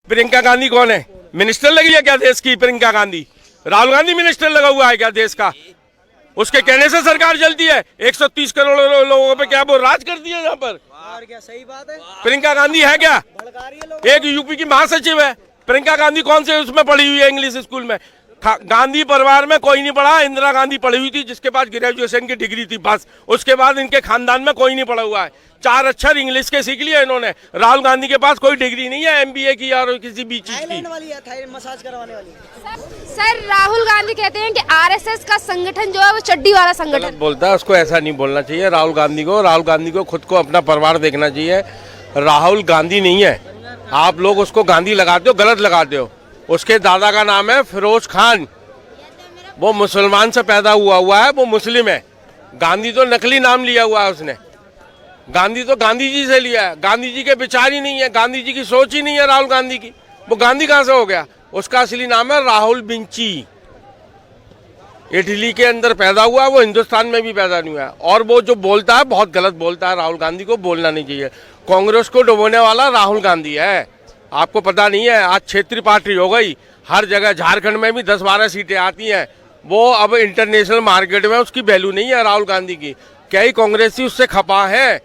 प्रियंका गांधी कौन है? मिनिस्टर लगी है क्या देश की प्रियंका गांधी? राहुल गांधी मिनिस्टर लगा हुआ है क्या देश का? उसके कहने से सरकार चलती है? 130 करोड़ लोगों पे क्या वो राज कर दिया यहाँ पर? और क्या सही बात है? प्रियंका गांधी है क्या? एक यूपी की महासचिव है। प्रियंका गांधी कौन से उसमें पढ़ी हुई है इंग्लिश स्कूल में? गांधी परिवार में कोई नहीं पढ़ा। इंदिरा गांधी पढ़ी हुई थी, जिसके पास ग्रेजुएशन की डिग्री थी बस। उसके बाद इनके खानदान में कोई नहीं पढ़ा हुआ है। 4 अक्षर इंग्लिश के सीख लिए इन्होंने। राहुल गांधी के पास कोई डिग्री नहीं है एमबीए की और किसी भी चीज की। थाईलैंड मसाज करवाने वाली है। सर राहुल गांधी कहते हैं कि आरएसएस का संगठन जो है वो चड्डी वाला संगठन बोलता है। उसको ऐसा नहीं बोलना चाहिए राहुल गांधी को खुद को अपना परिवार देखना चाहिए। राहुल गांधी नहीं है, आप लोग उसको गांधी लगाते हो, गलत लगाते हो। उसके दादा का नाम है फिरोज खान, वो मुसलमान से पैदा हुआ है, वो मुस्लिम है। गांधी तो नकली नाम लिया हुआ है उसने। गांधी तो गांधी जी से लिया है। गांधी जी के विचार ही नहीं है, गांधी जी की सोच ही नहीं है राहुल गांधी की। वो गांधी कहाँ से हो गया? उसका असली नाम है राहुल बिंची। इटली के अंदर पैदा हुआ, वो हिंदुस्तान में भी पैदा नहीं हुआ। और वो जो बोलता है बहुत गलत बोलता है। राहुल गांधी को बोलना नहीं चाहिए। कांग्रेस को डुबोने वाला राहुल गांधी है। आपको पता नहीं है, आज क्षेत्रीय पार्टी हो गई हर जगह। झारखंड में भी 10-12 सीटें आती हैं। वो अब इंटरनेशनल मार्केट में उसकी वैल्यू नहीं है राहुल गांधी की। कई कांग्रेसी उससे खपा है।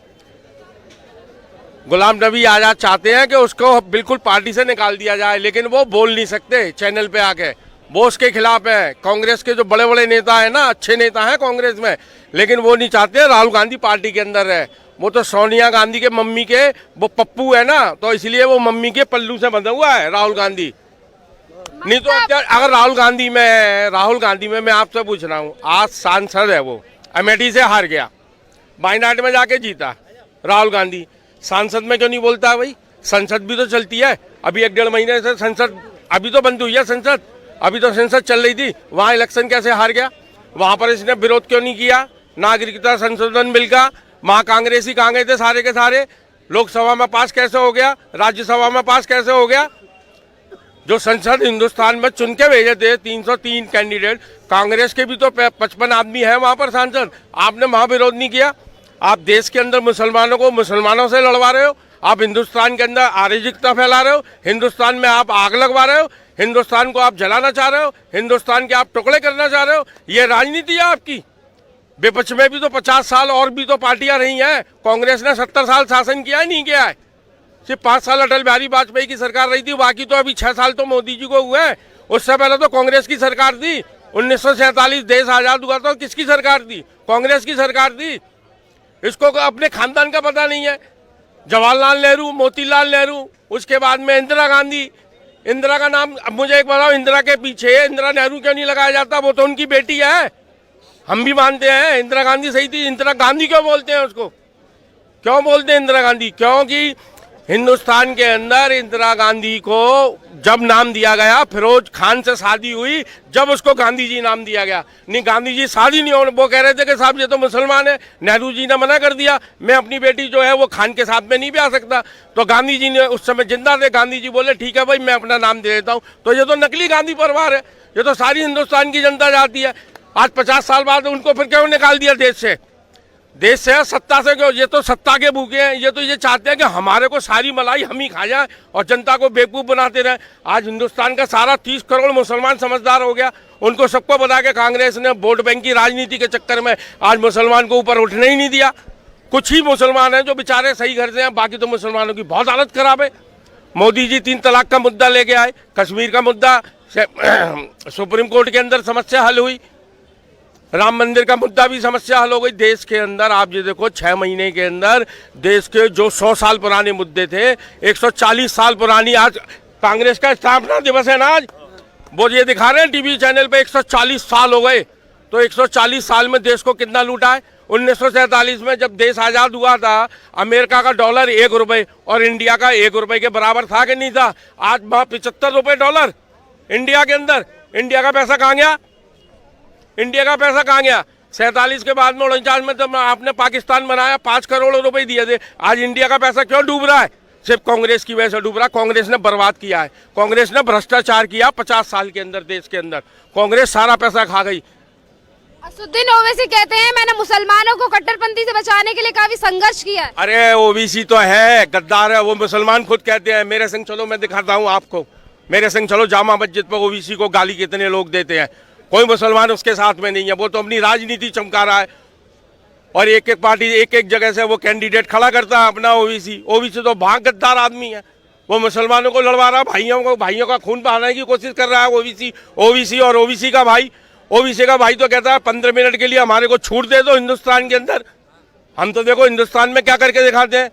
गुलाम नबी आजाद चाहते हैं कि उसको बिल्कुल पार्टी से निकाल दिया जाए, लेकिन वो बोल नहीं सकते चैनल पे आके। वो उसके खिलाफ है। कांग्रेस के जो बड़े बड़े नेता है ना, अच्छे नेता हैं कांग्रेस में, लेकिन वो नहीं चाहते राहुल गांधी पार्टी के अंदर है। वो तो सोनिया गांधी के मम्मी के वो पप्पू है ना, तो इसलिए वो मम्मी के पल्लू से बंधा हुआ है राहुल गांधी। नहीं तो अगर राहुल गांधी में मैं आपसे पूछ रहा हूँ, आज सांसद है वो, अमेठी से हार गया, वायनाड में जाके जीता राहुल गांधी। सांसद में क्यों नहीं बोलता है भाई? संसद भी तो चलती है। अभी 1-1.5 महीने से संसद अभी तो बंद हुई है संसद। अभी तो संसद चल रही थी, वहाँ इलेक्शन कैसे हार गया? वहाँ पर इसने विरोध क्यों नहीं किया नागरिकता संशोधन बिल का? वहाँ कांग्रेसी कहाँ गए थे सारे के सारे? लोकसभा में पास कैसे हो गया? राज्यसभा में पास कैसे हो गया? जो संसद हिंदुस्तान में चुन के भेजे थे 303 कैंडिडेट, कांग्रेस के भी तो 55 आदमी है वहाँ पर सांसद। आपने वहाँ विरोध नहीं किया। आप देश के अंदर मुसलमानों को मुसलमानों से लड़वा रहे हो। आप हिंदुस्तान के अंदर अराजकता फैला रहे हो। हिंदुस्तान में आप आग लगवा रहे हो। हिंदुस्तान को आप जलाना चाह रहे हो। हिंदुस्तान के आप टुकड़े करना चाह रहे हो। ये राजनीति है आपकी। विपक्ष में भी तो 50 साल और भी तो पार्टियां रही हैं। कांग्रेस ने 70 साल शासन किया है, नहीं किया है? सिर्फ 5 साल अटल बिहारी वाजपेयी की सरकार रही थी, बाकी तो अभी 6 साल तो मोदी जी को हुए हैं। उससे पहले तो कांग्रेस की सरकार थी। 1947 देश आजाद हुआ तो किसकी सरकार थी? कांग्रेस की सरकार थी। इसको अपने खानदान का पता नहीं है। जवाहरलाल नेहरू, मोतीलाल नेहरू, उसके बाद में इंदिरा गांधी। इंदिरा का नाम अब मुझे एक बताओ, इंदिरा के पीछे इंदिरा नेहरू क्यों नहीं लगाया जाता? वो तो उनकी बेटी है, हम भी मानते हैं इंदिरा गांधी सही थी। इंदिरा गांधी क्यों बोलते हैं उसको? क्यों बोलते हैं इंदिरा गांधी? क्योंकि हिंदुस्तान के अंदर इंदिरा गांधी को जब नाम दिया गया, फिरोज खान से शादी हुई, जब उसको गांधी जी नाम दिया गया। नहीं, गांधी जी शादी नहीं होने, वो कह रहे थे कि साहब ये तो मुसलमान है। नेहरू जी ने मना कर दिया, मैं अपनी बेटी जो है वो खान के साथ में नहीं ब्याह सकता। तो गांधी जी ने उस समय जिंदा थे, गांधी जी बोले ठीक है भाई मैं अपना नाम दे देता हूँ। तो ये तो नकली गांधी परिवार है। ये तो सारी हिंदुस्तान की जनता चाहती है। आज 50 साल बाद उनको फिर क्यों निकाल दिया देश से? देश से, सत्ता से क्यों? ये तो सत्ता के भूखे हैं। ये तो ये चाहते हैं कि हमारे को सारी मलाई हम ही खा जाए और जनता को बेवकूफ़ बनाते रहे। आज हिंदुस्तान का सारा 30 करोड़ मुसलमान समझदार हो गया। उनको सबको बता के कांग्रेस ने वोट बैंक की राजनीति के चक्कर में आज मुसलमान को ऊपर उठने ही नहीं दिया। कुछ ही मुसलमान हैं जो बेचारे सही घर से हैं, बाकी तो मुसलमानों की बहुत हालत खराब है। मोदी जी 3 तलाक का मुद्दा लेके आए, कश्मीर का मुद्दा सुप्रीम कोर्ट के अंदर समस्या हल हुई, राम मंदिर का मुद्दा भी समस्या हल हो गई। देश के अंदर आप ये देखो 6 महीने के अंदर देश के जो 100 साल पुराने मुद्दे थे, 140 साल पुरानी, आज कांग्रेस का स्थापना दिवस है ना, आज वो ये दिखा रहे हैं टीवी चैनल पे 140 साल हो गए। तो 140 साल में देश को कितना लूटा है? 1947 में जब देश आज़ाद हुआ था, अमेरिका का डॉलर 1 रुपये और इंडिया का 1 रुपये के बराबर था कि नहीं था? आज वहाँ 75 रुपये डॉलर इंडिया के अंदर। इंडिया का पैसा कहाँ गया? इंडिया का पैसा कहाँ गया? 47 के बाद में 49 में जब आपने पाकिस्तान बनाया 5 करोड़ रुपए दिए थे। आज इंडिया का पैसा क्यों डूब रहा है? सिर्फ कांग्रेस की वजह से डूब रहा है। कांग्रेस ने बर्बाद किया है। कांग्रेस ने भ्रष्टाचार किया 50 साल के अंदर। देश के अंदर कांग्रेस सारा पैसा खा गई। असुद्दीन ओवैसी कहते हैं मैंने मुसलमानों को कट्टरपंथी से बचाने के लिए काफी संघर्ष किया है। अरे ओबीसी तो है, गद्दार है, वो मुसलमान खुद कहते हैं। मेरे संग चलो, मैं दिखाता हूँ आपको। मेरे संग चलो, जामा मस्जिद पर ओबीसी को गाली कितने लोग देते हैं। कोई मुसलमान उसके साथ में नहीं है, वो तो अपनी राजनीति चमका रहा है। और एक एक पार्टी एक एक जगह से वो कैंडिडेट खड़ा करता है अपना। ओबीसी तो भाग गद्दार आदमी है, वो मुसलमानों को लड़वा रहा है, भाइयों का खून बहाने की कोशिश कर रहा है। ओबीसी और ओबीसी का भाई तो कहता है 15 मिनट के लिए हमारे को छूट दे दो हिंदुस्तान के अंदर। हम तो देखो हिंदुस्तान में क्या करके दिखाते हैं।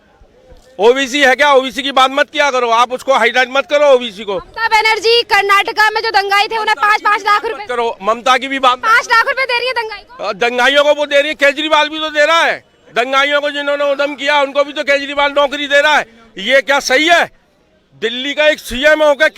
ओबीसी है क्या? ओबीसी की बात मत किया करो, आप उसको हाईलाइट मत करो ओबीसी को। ममता बनर्जी कर्नाटका में जो दंगाई थे उन्हें 5-5 लाख रुपए करो, ममता की भी बात 5 लाख रुपए दे रही है दंगाई को। दंगाइयों को वो दे रही है, केजरीवाल भी तो दे रहा है। दंगाइयों को जिन्होंने उदम किया उनको भी तो केजरीवाल नौकरी दे रहा है। ये क्या सही है? दिल्ली का एक सीएम होकर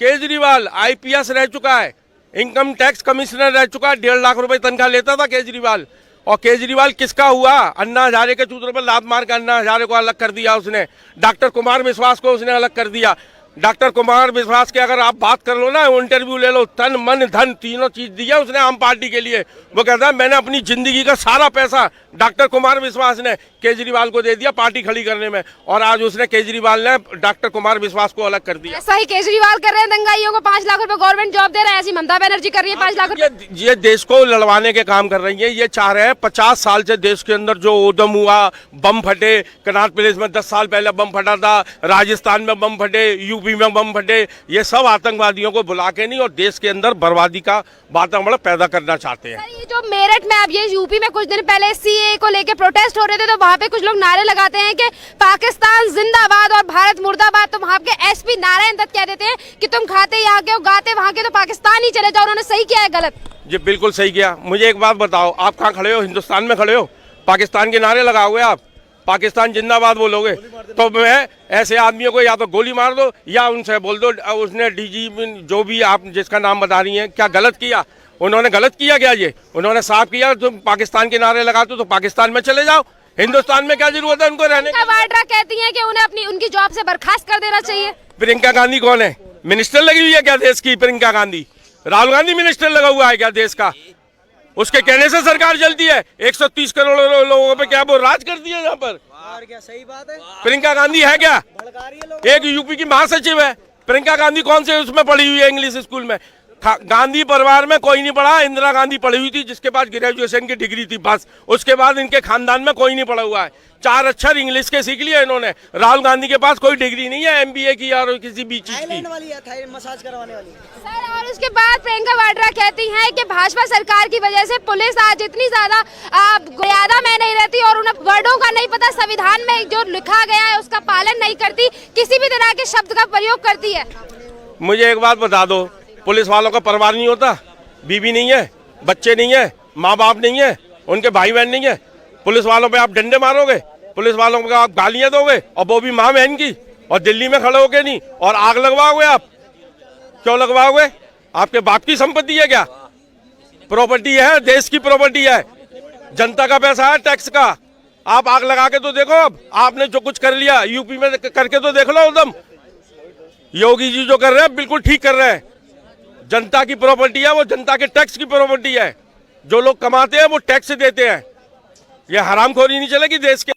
केजरीवाल आईपीएस रह चुका है, इनकम टैक्स कमिश्नर रह चुका है, 1.5 लाख रुपए तनख्वाह लेता था केजरीवाल। और केजरीवाल किसका हुआ? अन्ना हजारे के चूतर पर लात मार कर अन्ना हजारे को अलग कर दिया उसने। डॉक्टर कुमार विश्वास को उसने अलग कर दिया। डॉक्टर कुमार विश्वास के अगर आप बात कर लो ना, इंटरव्यू ले लो, तन मन धन तीनों चीज दिया उसने आम पार्टी के लिए। वो कहता है मैंने अपनी जिंदगी का सारा पैसा डॉक्टर कुमार विश्वास ने केजरीवाल को दे दिया पार्टी खड़ी करने में। और आज उसने केजरीवाल ने डॉक्टर कुमार विश्वास को अलग कर दिया। ऐसा ही केजरीवाल कर रहे हैं, दंगाइयों को 5 लाख रुपए गवर्नमेंट जॉब दे रहा है, ऐसी ममता बनर्जी कर रही है 5 लाख रुपए। ये देश को लड़वाने के काम कर रही है। ये चाह रहे हैं 50 साल से देश के अंदर जो उद्यम हुआ, बम फटे, कनाट प्लेस में 10 साल पहले बम फटा था, राजस्थान में बम फटे, यूपी में बम फटे, ये सब आतंकवादियों को बुला के नहीं और देश के अंदर बर्बादी का वातावरण पैदा करना चाहते हैं। ये जो मेरठ में अब ये यूपी में कुछ दिन पहले सीएए को लेके प्रोटेस्ट हो रहे थे, तो वहाँ पे कुछ लोग नारे लगाते हैं कि पाकिस्तान जिंदाबाद और भारत मुर्दाबाद। तो वहाँ के एसपी नारायण दत्त कह देते हैं कि तुम खाते यहाँ के हो, गाते वहाँ के, तो पाकिस्तान ही चले जाओ। उन्होंने सही किया है गलत? जी बिल्कुल सही किया। मुझे एक बात बताओ, आप कहाँ खड़े हो? हिंदुस्तान में खड़े हो, पाकिस्तान के नारे लगाओगे आप, पाकिस्तान जिंदाबाद बोलोगे, तो मैं ऐसे आदमियों को या तो गोली मार दो या उनसे बोल दो उसने डीजी जो भी आप जिसका नाम बता रही हैं, क्या गलत किया? उन्होंने गलत किया क्या? ये उन्होंने साफ किया। तुम पाकिस्तान के नारे लगाते हो तो पाकिस्तान में चले जाओ, हिंदुस्तान में क्या जरूरत है उनको रहने की? वाड्रा कहती है कि उन्हें उनकी जॉब से बर्खास्त कर देना चाहिए। प्रियंका गांधी कौन है? मिनिस्टर लगी हुई है क्या देश की प्रियंका गांधी? राहुल गांधी मिनिस्टर लगा हुआ है क्या देश का? उसके कहने से सरकार चलती है। 130 करोड़ लोगों पे क्या वो राज कर दिया यहाँ पर? और क्या सही बात है? प्रियंका गांधी है क्या? भड़का रही है लोग। एक यूपी की महासचिव है। प्रियंका गांधी कौन से उसमें पढ़ी हुई है इंग्लिश स्कूल में? गांधी परिवार में कोई नहीं पढ़ा, इंदिरा गांधी पढ़ी हुई थी जिसके पास ग्रेजुएशन की डिग्री थी बस। उसके बाद इनके खानदान में कोई नहीं पढ़ा हुआ है। 4 अक्षर इंग्लिश के सीख लिए इन्होंने। राहुल गांधी के पास कोई डिग्री नहीं है एमबीए की और किसी भी चीज की। थाईलैंड वाली है, थाईलैंड मसाज करवाने वाली। सर, और उसके बाद प्रियंका वाड्रा कहती हैं कि भाजपा सरकार की वजह से पुलिस आज इतनी ज्यादा मर्यादा में नहीं रहती और उन्हें वर्डों का नहीं पता, संविधान में जो लिखा गया है उसका पालन नहीं करती, किसी भी तरह के शब्द का प्रयोग करती है। मुझे एक बात बता दो, पुलिस वालों का परिवार नहीं होता? बीवी नहीं है, बच्चे नहीं है, माँ बाप नहीं है, उनके भाई बहन नहीं है? पुलिस वालों पे आप डंडे मारोगे, पुलिस वालों को आप गालियां दोगे, और वो भी माँ बहन की, और दिल्ली में खड़े होके नहीं, और आग लगवाओगे आप? क्यों लगवाओगे? आपके बाप की संपत्ति है क्या? प्रॉपर्टी है, देश की प्रॉपर्टी है, जनता का पैसा है, टैक्स का। आप आग लगा के तो देखो। अब आपने जो कुछ कर लिया यूपी में करके तो देख लो। उधम योगी जी जो कर रहे हैं बिल्कुल ठीक कर रहे हैं। जनता की प्रॉपर्टी है, वो जनता के टैक्स की प्रॉपर्टी है। जो लोग कमाते हैं वो टैक्स देते हैं। ये हरामखोरी नहीं चलेगी देश के।